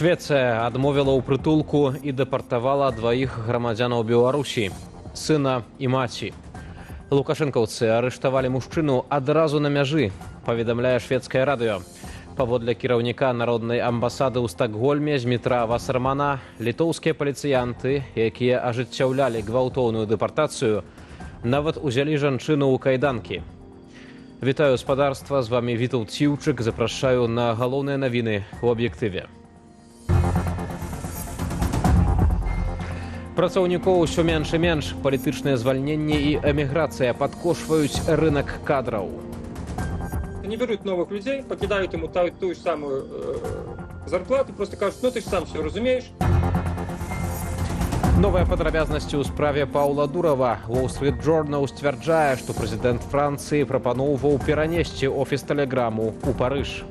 Швецыя адмовіла ў прытулку і дэпартавала дваіх грамадзянаў Беларусі, сына і маці. Лукашэнкаўцы арыштавалі мужчыну адразу на мяжы, паведамляе шведскае радыё. Паводле кіраўніка народнай амбасады ў Стакгольме Змітра Васермана, літоўскія паліцыянты, якія ажыццяўлялі гвалтоўную дэпартацыю, нават узялі жанчыну ў кайданкі. Вітаю гаспадарства, з вами Вітаўт Ціўчык, запрашаю на галоўныя навіны ў аб'ектыве. Працаўнікоў усё менш і менш, палітычныя звальненні і эміграцыя падкошваюць рынок кадраў. Они берут новых людей, покидают ему ту же самую зарплату, просто кажут, ну ты же сам все разумеешь. Новыя падрабязнасці ў справе Паўла Дурава. Wall Street Journal сцвярджае, што прэзідэнт Францыі прапаноўваў перанесці офіс тэлеграму ў Париж.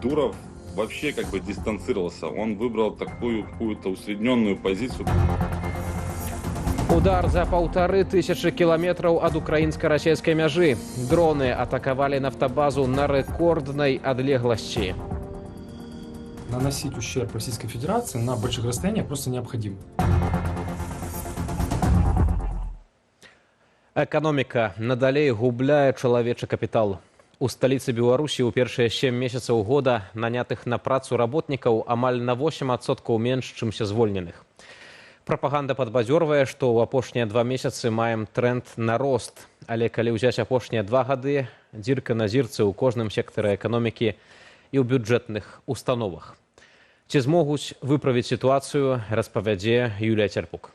Дуров вообще как бы дистанцировался. Он выбрал такую какую-то усредненную позицию. Удар за 1500 кілометраў ад украінска-расійскай мяжы. Дроны атакавалі нафтабазу на рэкорднай адлегласці. Наносить ущерб Российской Федерации на больших расстояниях просто необходимо. Эканоміка надалей губляе чалавечы капітал. У сталіцы Беларусі ў першыя 7 месяцаў года нанятых на працу работнікаў амаль на 8% менш, чымся звольненых. Прапаганда падбадзёрвае, што ў апошнія 2 месяцы маем тренд на рост. Але калі ўзяць апошнія 2 гады, дзірка на зірцы ў кожным сектары эканомікі і ў бюджэтных установах. Ці змогуць выправіць сітуацыю, распавядзе Юлія Церпук.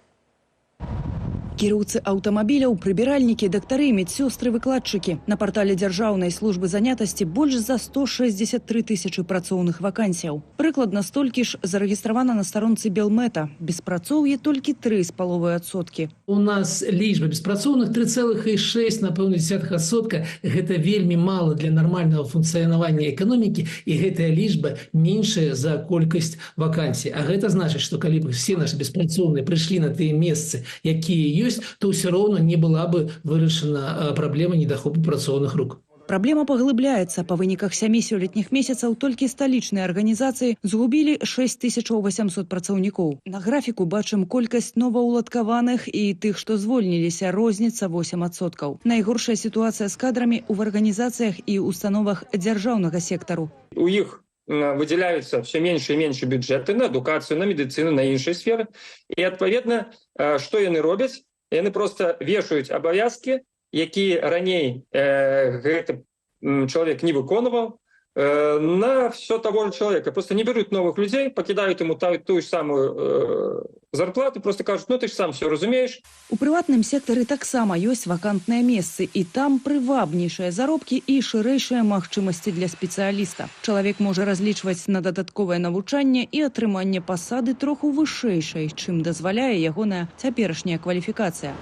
Кіроўцы аўтамабіляў, прыбіральнікі, дактары, медсёстры, выкладчыкі. На партале Дзяржаўнай службы занятасці больш за 163 тысячы працоўных вакансіяў. Прыкладна столькі ж зарэгістравана на старонцы Белмета. Беспрацоўе толькі 3,5%. У нас лічба беспрацоўных 3,6%. Гэта вельмі мала для нармальнага функцыянавання эканомікі, і гэтая лічба меншая за колькасць вакансій. А гэта значыць, што калі б все нашы беспрацоўныя прыйшлі на тыя месцы, якія ёсць, то ўсё роўна не была бы вырашана праблема недахопу працоўных рук. Праблема паглыбляецца. Па выніках 7 сёлетніх месяцаў толькі сталічныя арганізацыі згубілі 6800 працаўнікоў. На графіку бачым колькасць новаўладкаваных і тых, што звольніліся, розніца 8%. Найгоршая сітуацыя з кадрамі ў арганізацыях і установах дзяржаўнага сектару. У іх выделяются все меньше и меньше бюджеты на адукацыю, на медицину, на іншыя сферы. І, адпаведна, што яны робяць? Яны просто вешаюць абавязкі, якія раней гэты чалавек не выконваў, на все того же человека. Просто не берут новых людей, покидают ему ту же самую зарплату, просто кажут, ну ты же сам все разумеешь. У прыватным сектары таксама ёсць вакантныя месцы, і там прывабнейшыя заробкі і шырэйшыя магчымасці для спецыяліста. Чалавек можа разлічваць на дадатковае навучанне і атрыманне пасады троху вышэйшай, чым дазваляе ягоная цяперашняя кваліфікацыя.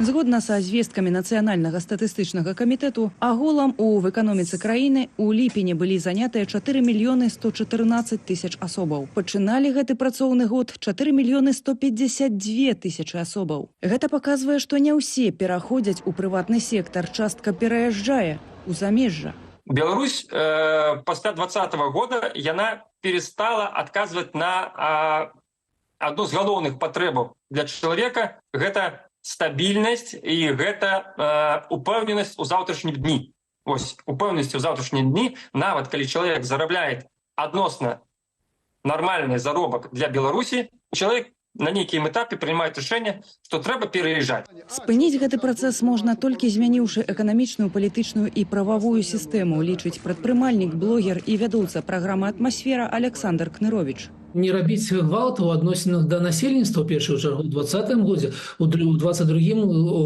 Згодна са звесткамі Нацыянальнага статыстычнага камітэту, агулам у эканоміцы краіны ў ліпені былі занятыя 4 мільёны 114 тысяч асобаў. Пачыналі гэты працоўны год 4 мільёны 152 тысячы асобаў. Гэта паказвае, што не ўсе пераходзяць у прыватны сектар, частка пераязджае у замежжа. Беларусь пасля 2020 года яна перестала адказваць на адну з галоўных патрэбаў для чалавека, гэта стабільнасць і гэта упэўненасць у заўтрашнім дні. Вось, упэўненасць у заўтрашнім дні, нават калі чалавек зарабляе адносна нармальны заробак для Беларусі, чалавек на нейкім этапе прымае рашэнне, што трэба пераязджаць. Спыніць гэты працэс можна толькі змяніўшы эканамічную, палітычную і прававую сістэму, лічыць прадпрымальнік, блогер і вядоўца праграмы «Атмасфера» Александр Кнырович. Не рабіць гвалт у адносінах да насельніцтва ў першую чаргу ў 2020 годзе, у 2022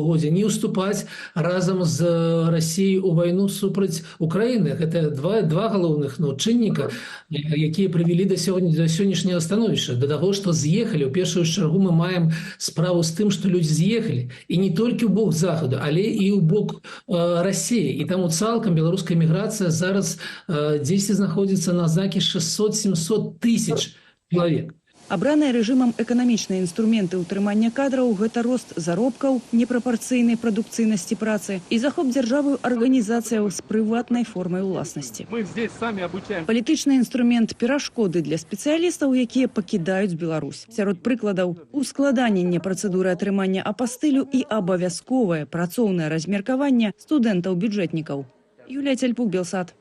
годзе не ўступаць разам з Расіяй у вайну супраць Украіны. Гэта два галоўных чынніка, якія прывялі да сённяшняга становішча, да таго, што з'ехалі. У першую чаргу мы маем справу з тым, што людзі з'ехалі, і не толькі ў бок захаду, але і ў бок Расіі. І таму цалкам беларуская міграцыя зараз дзесьці знаходзіцца на знакі 600-700 тысяч человек. Абраныя рэжымам эканамічныя інструменты ўтрымання кадраў – гэта рост заробкаў, непрапарцыйнай прадукцыйнасці працы і захоп дзяржавы арганізацыяў з прыватнай формай уласнасці. Палітычны інструмент – перашкоды для спецыялістаў, якія пакідаюць Беларусь. Сярод прыкладаў – ускладненне працэдуры атрымання апастылю і абавязковае працоўнае размеркаванне студэнтаў-бюджэтнікаў. Юлія Цельпук, Белсат.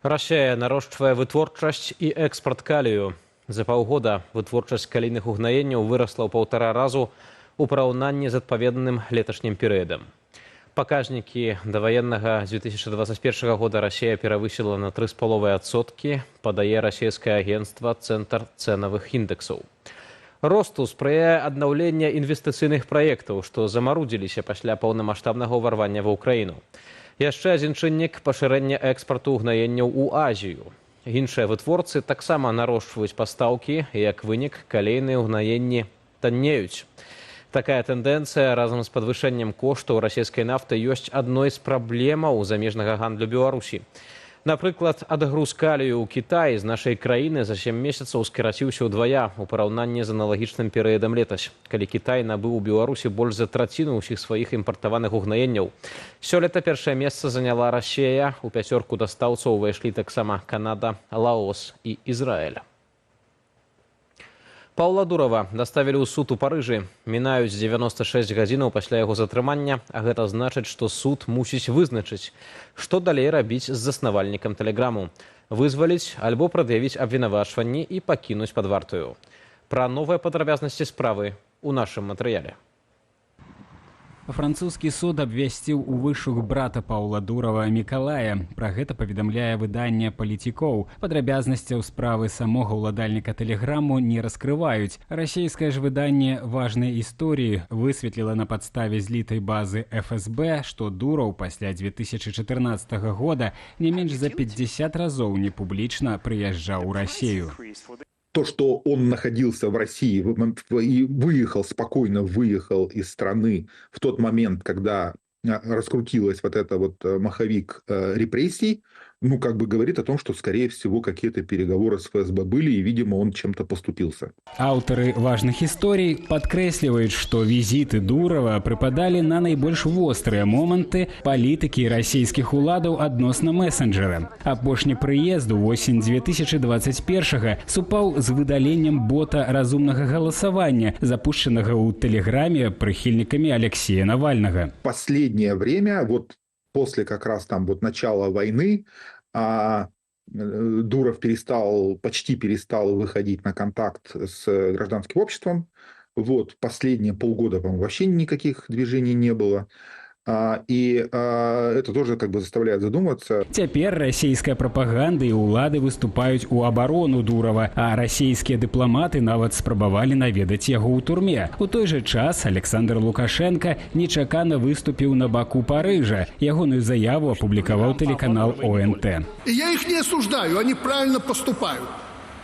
Расія нарошчвае вытворчасць і экспорт калію. За паўгода вытворчасць калійных угнаенняў вырасла ў 1,5 разу у параўнанні з адпаведным леташнім перыядам. Паказнікі даваеннага 2021 года Расія перавысіла на 3,5%, падае расійскае агенцтва «Цэнтр цэнавых індэксаў». Росту спрыяе аднаўленне інвестыцыйных праектаў, што замарудзіліся пасля паўнамаштабнага ўварвання ва ўкраіну. Яшчэ адзін чыннік – пашырэнне экспарту угнаенняў у Азію. Іншыя вытворцы таксама нарошчваюць пастаўкі, як вынік калійныя угнаенні таннеюць. Такая тэндэнцыя разам з падвышэннем коштаў расійскай нафты ёсць адной з праблемаў замежнага гандлю Беларусі. Напрыклад, адгруз калію ў Кітаі з нашай краіны за 7 месяцаў скараціўся ўдвая ў параўнанні з аналагічным перыядам летась, калі Кітай набыў у Беларусі больш за траціну ўсіх сваіх імпартаваных угнаенняў. Сёлета першае месца заняла Расія, у 5 дастаўцаў увайшлі таксама Канада, Лаос і Ізраіль. Паўла Дурава даставілі ў суд у Парыжы. Мінаюць 96 гадзінаў пасля яго затрымання, а гэта значыць, што суд мусіць вызначыць, што далей рабіць з заснавальнікам тэлеграму. Вызваліць альбо прад'явіць абвінавачванні і пакінуць пад вартаю. Пра новыя падрабязнасці справы ў нашым матэрыяле. Французскі суд абвясціў у вышук брата Паўла Дурава Мікалая. Пра гэта паведамляе выданне «Палітікоў». Падрабязнасцяў справы самога ўладальніка тэлеграму не раскрываюць. Расійскае ж выданне «Важнай історыі» высветліла на падставе злітай базы ФСБ, што Дураў пасля 2014 года не менш за 50 разоў непублічна прыязджаў у Расію. То, что он находился в России и спокойно выехал из страны в тот момент, когда раскрутилась вот это вот маховик репрессий, говорит о том, что, скорее всего, какие-то переговоры с ФСБ были, и, видимо, он чем-то поступился. Аўтары важных історый падкрэсліваюць, што візіты Дурава прыпадалі на найбольш вострыя моманты палітыкі расійскіх уладаў адносна месенджера. Апошні прыезд у восень 2021 супаў з выдаленнем бота разумнага галасавання, запушчанага ў тэлеграме прыхільнікамі Алексея Навальнага. Последнее время, после как раз начала войны, Дуров почти перестал выходить на контакт с гражданским обществом. Последние полгода, по-моему, вообще никаких движений не было. И это тоже заставляет задуматься. Цяпер расійская прапаганда і ўлады выступаюць у абарону Дурава, а расійскія дыпламаты нават спрабавалі наведаць яго ў турме. У той жа час Александр Лукашенко нечакана выступіў на баку Парыжа. Ягоную заяву апублікаваў тэлеканал ОНТ. Я их не осуждаю, они правильно поступают.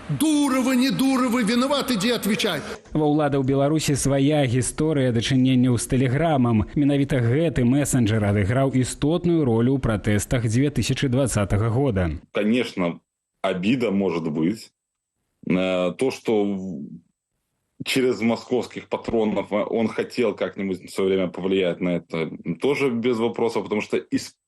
Дуровы, не дуровы, виноваты, где отвечать. Ва ўладаў Беларусі свая гісторыя дачыненняў з тэлеграмам. Менавіта гэты месенджер адыграў істотную ролю ў пратэстах 2020 года. Конечно, обида может быть. То, что через московских патронов он хотел как-нибудь в свое время повлиять на это, тоже без вопросов, потому что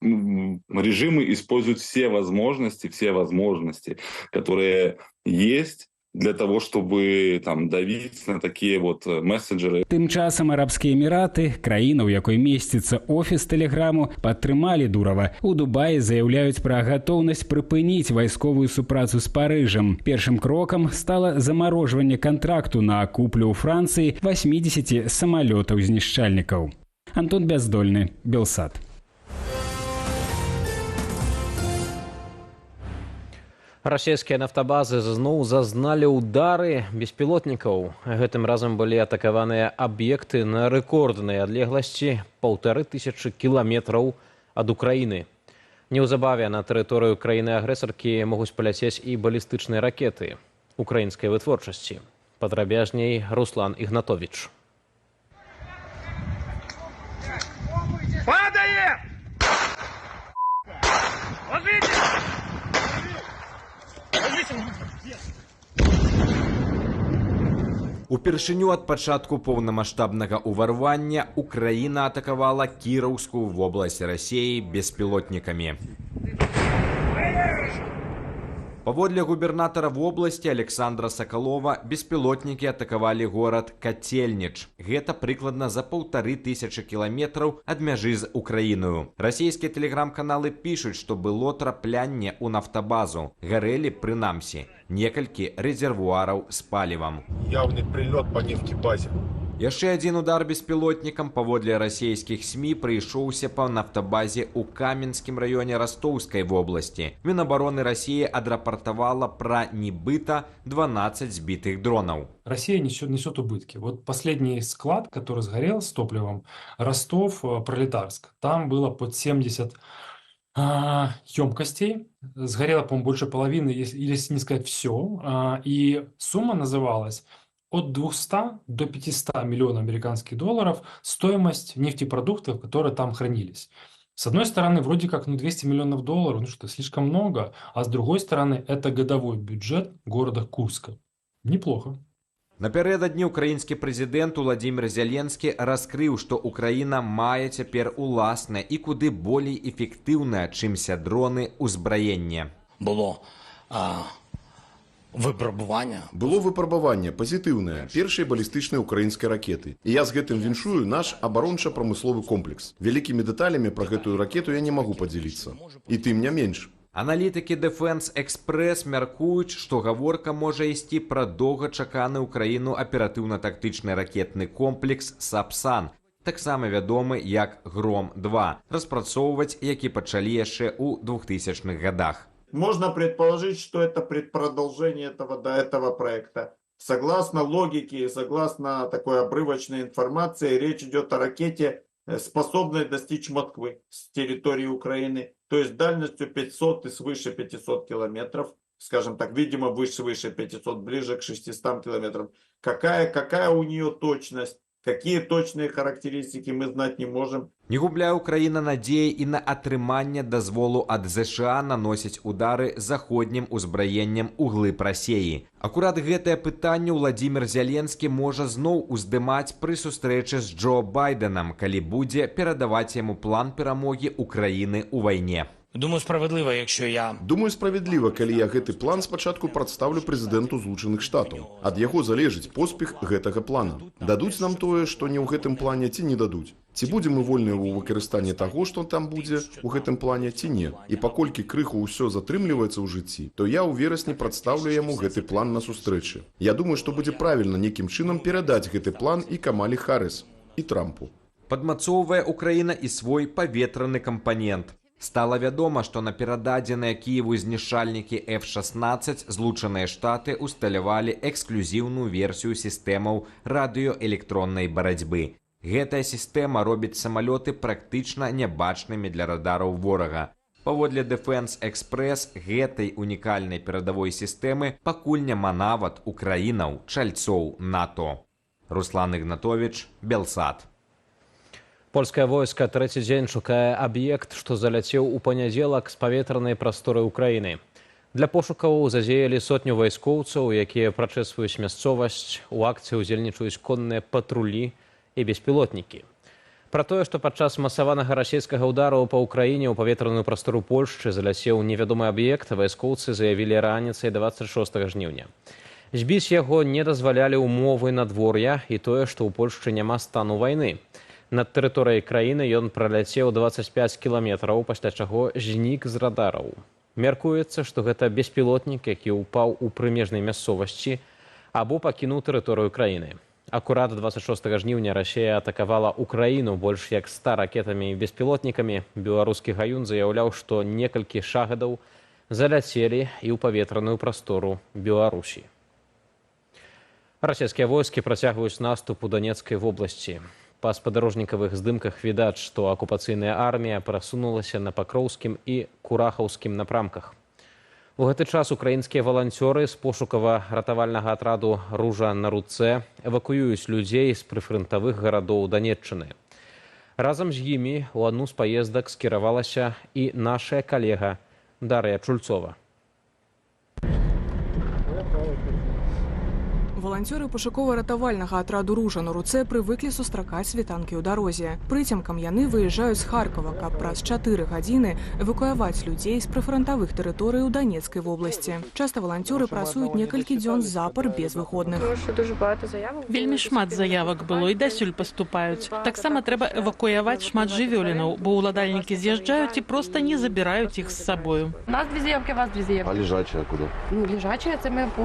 режимы используют все возможности, которые есть для того, чтобы давить на такие мессенджеры. Тым часам Арабскія Эміраты, краіна, у якой месціцца офіс тэлеграму, падтрымалі Дурава. У Дубаі заяўляюць пра гатоўнасць прыпыніць вайсковую супрацу з Парыжам. Першым крокам стала замарожванне кантракту на куплю ў Францыі 80 самалётаў-знішчальнікаў. Антон Бяздольны, Белсат. Расійскія нафтабазы зноў зазналі ўдары беспілотнікаў. Гэтым разам былі атакаваныя аб'екты на рэкорднай адлегласці 1500 кіламетраў ад Украіны. Неўзабаве на тэрыторыю краіны-агрэсаркі могуць паляцець і балістычныя ракеты украінскай вытворчасці. Падрабязней Руслан Ігнатовіч. Падае! Ложитесь! Упершыню ад пачатку поўнамаштабнага ўварвання Украіна атакавала Кіраўскую вобласць Расіі беспілотнікамі. Паводле губернатара вобласці Александра Сакалова, беспілотнікі атакавалі горад Кацельніч. Гэта прыкладна за 1500 кіламетраў ад мяжы з Украінаю. Расійскія тэлеграм-каналы пішуць, што было траплянне ў нафтабазу. Гарэлі, прынамсі, некалькі рэзервуараў з палівам. Явны прылёт па нефтебазе. Яшчэ адзін удар беспілотнікам паводле расійскіх СМІ прыйшоўся па нафтабазе ў Каменскім раёне Растоўскай вобласці. Мінабароны Расіі адрапартавала пра нібыта 12 сбитых дронов. Россия несет убытки. Вот последний склад, который сгорел с топливом, Ростов, Пролетарск, там было под 70 емкостей. Сгорело, по-моему, больше половины, или не сказать все. И сумма называлась от 200 до 500 миллионов американских долларов стоимость нефтепродуктов, которые там хранились. С одной стороны, вроде как 200 миллионов долларов, ну что, слишком много, а с другой стороны, это годовой бюджет города Курска. Неплохо. Напярэдадні украінскі прэзідэнт Уладзімір Зеленскі раскрыў, што Украіна мае цяпер уласнае і куды болей эфектыўнае, чымся дроны, узбраенне. Было выпрабаванне пазітыўнае першай балістычнай украінскай ракеты. І я з гэтым віншую наш абаронча-прамысловы комплекс. Вялікімі дэталямі пра гэтую ракету я не магу падзяліцца. І тым не менш. Аналітыкі Defense Express мяркуюць, што гаворка можа ісці пра доўгачаканы ўкраіну аператыўна-тактычны ракетны комплекс «Сапсан», таксама вядомы як «Гром-2», распрацоўваць які пачалі яшчэ ў 2000-х годах. Можно предположить, что это предпродолжение этого проекта. Согласно логике, согласно такой обрывочной информации, речь идет о ракете, способной достичь Москвы с территории Украины, то есть дальностью 500 и свыше 500 километров, скажем так, видимо, выше 500, ближе к 600 километрам. Какая у нее точность? Какие точные характеристики, мы знать не можем. Не губляе Украіна надзеі і на атрыманне дазволу ад ЗША наносіць удары заходнім узбраеннем у глыб Расіі. Акурат гэтае пытанне Уладзімір Зеленскі можа зноў уздымаць пры сустрэчы з Джо Байденам, калі будзе перадаваць яму план перамогі Украіны ў вайне. Думаю, справядліва, калі я гэты план спачатку прадстаўлю прэзідэнту Злучаных Штатаў. Ад яго залежыць поспех гэтага плана. Дадуць нам тое, што не ў гэтым плане, ці не дадуць. Ці будзем мы вольныя ў выкарыстанні таго, што там будзе ў гэтым плане, ці не. І паколькі крыху ўсё затрымліваецца ў жыцці, то я ў верасні прадстаўлю яму гэты план на сустрэчы. Я думаю, што будзе правільна нейкім чынам перадаць гэты план і Камалі Харрыс, і Трампу. Падмацоўвае Украіна і свой паветраны кампанент. Стала вядома, што на перададзеныя Кіеву знішчальнікі F-16 Злучаныя Штаты усталявалі эксклюзіўную версію сістэмаў радыёэлектроннай барацьбы. Гэтая сістэма робіць самалёты практычна нябачнымі для радараў ворага. Паводле Defense Express, гэтай унікальнай перадавой сістэмы пакуль няма нават у краінаў чальцоў НАТО. Руслан Ігнатович, Белсат. Польскае войска трэці дзень шукае аб'ект, што заляцеў у панядзелак з паветранай прасторы ўкраіны. Для пошукаў задзеялі сотню вайскоўцаў, якія прачэсваюць мясцовасць, у акцыі ўдзельнічаюць конныя патрулі і беспілотнікі. Пра тое, што падчас масаванага расійскага ўдару па ўкраіне ў паветраную прастору Польшчы заляцеў невядомы аб'ект, вайскоўцы заявілі раніцай 26 жніўня. Збіць яго не дазвалялі ўмовы надвор'я і тое, што ў Польшчы няма стану вайны. Над тэрыторыяй краіны ён праляцеў 25 кіламетраў, пасля чаго знік з радараў. Мяркуецца, што гэта беспілотнік, які ўпаў у прымежнай мясцовасці або пакінуў тэрыторыю краіны. Акурат 26 жніўня Расія атакавала Украіну больш як 100 ракетамі і беспілотнікамі. Беларускі гаюн заяўляў, што некалькі шахедаў заляцелі і ў паветраную прастору Беларусі. Расійскія войскі працягваюць наступ у Донецкай вобласці. Па спадарожнікавых здымках відаць, што акупацыйная армія прасунулася на Пакроўскім і Курахаўскім напрамках. У гэты час украінскія валанцёры з пошукава-ратавальнага атраду «Ружа на руцэ» эвакуююць людзей з прыфрантавых гарадоў Данеччыны. Разам з імі ў адну з паездак скіравалася і наша калега Дар'я Чульцова. Валанцёры пошукова-ратавальнага атраду «Ружа» на руцэ прывыклі сустракаць світанкі ў дарозе. Прыцемкам яны выязджаюць з Харкова, каб праз 4 гадзіны эвакуяваць людзей з прыфрантавых тэрыторый у Данецкай вобласці. Часта валанцёры працуюць некалькі дзён запар без выходных. Вельмі шмат заявак было і дасюль паступаюць. Таксама трэба эвакуяваць шмат жывёлінаў, бо ўладальнікі з'язджаюць і проста не забіраюць іх з сабою. У нас 2 заявки, у вас 2 заявки. А лежачая куди? Лежачая – це ми по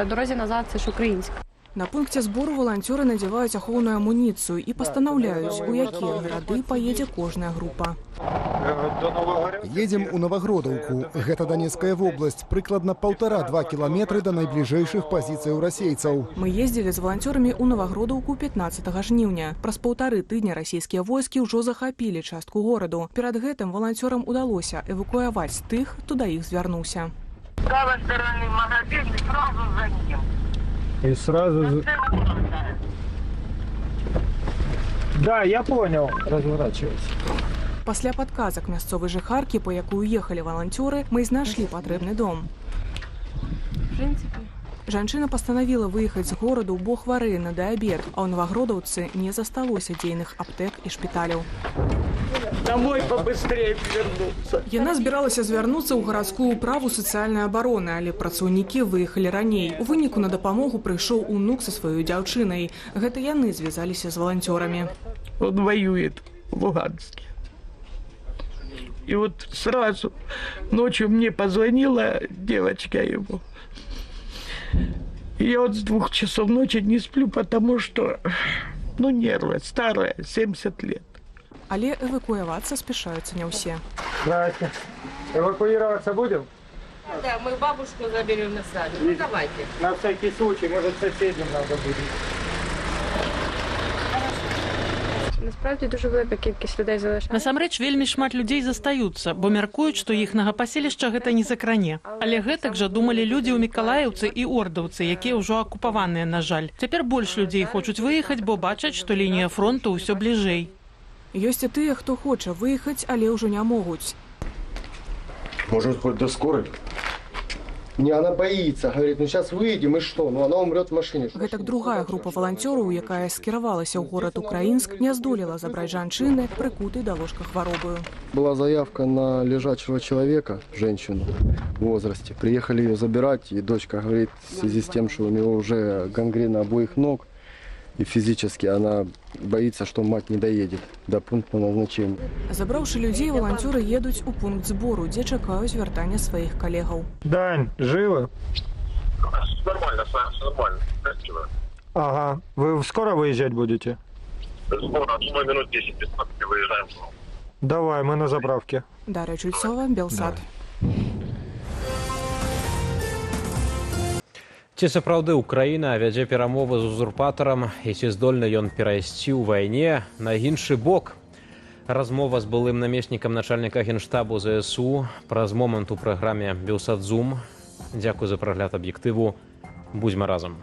дорозі назад, це ж українська. На пункце збору валанцёры надзяваюць ахоўную амуніцыю і пастанаўляюць, у якія гарады паедзе кожная група. Едем у Новогродовку. Гэта Донецкая вобласць. Прыкладна 1,5–2 кіламетры до найбліжэйшых пазіцыяў расейцаў. Мы ездзілі з валанцёрамі ў Новогродовку 15 жніўня. Праз 1,5 тыдня расійскія войскі ўжо захапілі частку гораду. Перад гэтым валанцёрам удалося эвакуяваць тых, хто да іх звярнуўся. С правой стороны магазин и сразу за ним. И сразу... Да, я понял. Разворачивайся. Пасля падказак мясцовай жыхаркі, па якую ехалі валанцёры, мы знайшлі патрэбны дом. Жанчына пастанавіла выехаць з гораду, бо хварэе на дыябет, а ў Новогродаўцы не засталося дзейных аптэк і шпіталяў. Домой побыстрее вернуться. Яна збіралася звярнуцца ў гарадскую управу сацыяльнай абароны, але працаўнікі выехалі раней. У выніку на дапамогу прыйшоў унук са сваёй дзяўчынай. Гэта яны звязаліся з валанцёрамі. Он воюет в Луганске. И вот сразу ночью мне позвонила девочка его. И я вот с 2 часов ночи не сплю, потому что, нервы, старая, 70 лет. Але эвакуявацца спешаюцца не ўсе. Здравствуйте. Эвакуироваться будем? Да, мы бабушку заберем на сад. Ну, давайте. На всякий случай, может, соседям надо будет. Насправді дуже велика кількість людей залишається. Насамрэч вельмі шмат людзей застаюцца, бо мяркуюць, што іхнага паселішча гэта не закране. Але гэтак жа думалі людзі ў Мікалаеўцы і Ордаўцы, якія ўжо акупаваныя, на жаль. Цяпер больш людзей хочуць выехаць, бо бачаць, што лінія фронту ўсё бліжэй. Ёсць і тыя, хто хоча выехаць, але ўжо не могуць. Может, хоть до скорой? Не, она боится. Говорит, сейчас выедем и что? Она умрет в машине. Гэтак другая група валанцёраў, якая скіравалася ў горад Украінск, не здолела забраць жанчыны, прыкутай да ложка хваробаю. Была заявка на лежачего человека, женщину в возрасте. Приехали ее забирать, и дочка говорит, в связи с тем, что у него уже гангрена обоих ног, и физически она боится, что мать не доедет до пункта назначения. Забраўшы людзей, валанцёры едуць у пункт збору, дзе чакаюць вяртання сваіх калегаў. Дань, живы? Нормально, все нормально. Красиво. Ага. Вы скоро выезжать будете? Скоро, думаю, минут 10-15 выезжаем. Давай, мы на заправке. Дар'я Чульцова, Белсад. Ці сапраўды Украіна вядзе перамовы з узурпатарам і ці здольны ён перайсці ў вайне на іншы бок? Размова з былым намеснікам начальніка генштабу ЗСУ праз момант у праграме «Белсад Зум». Дзякуй за прагляд аб'ектыву. Будзьма разам.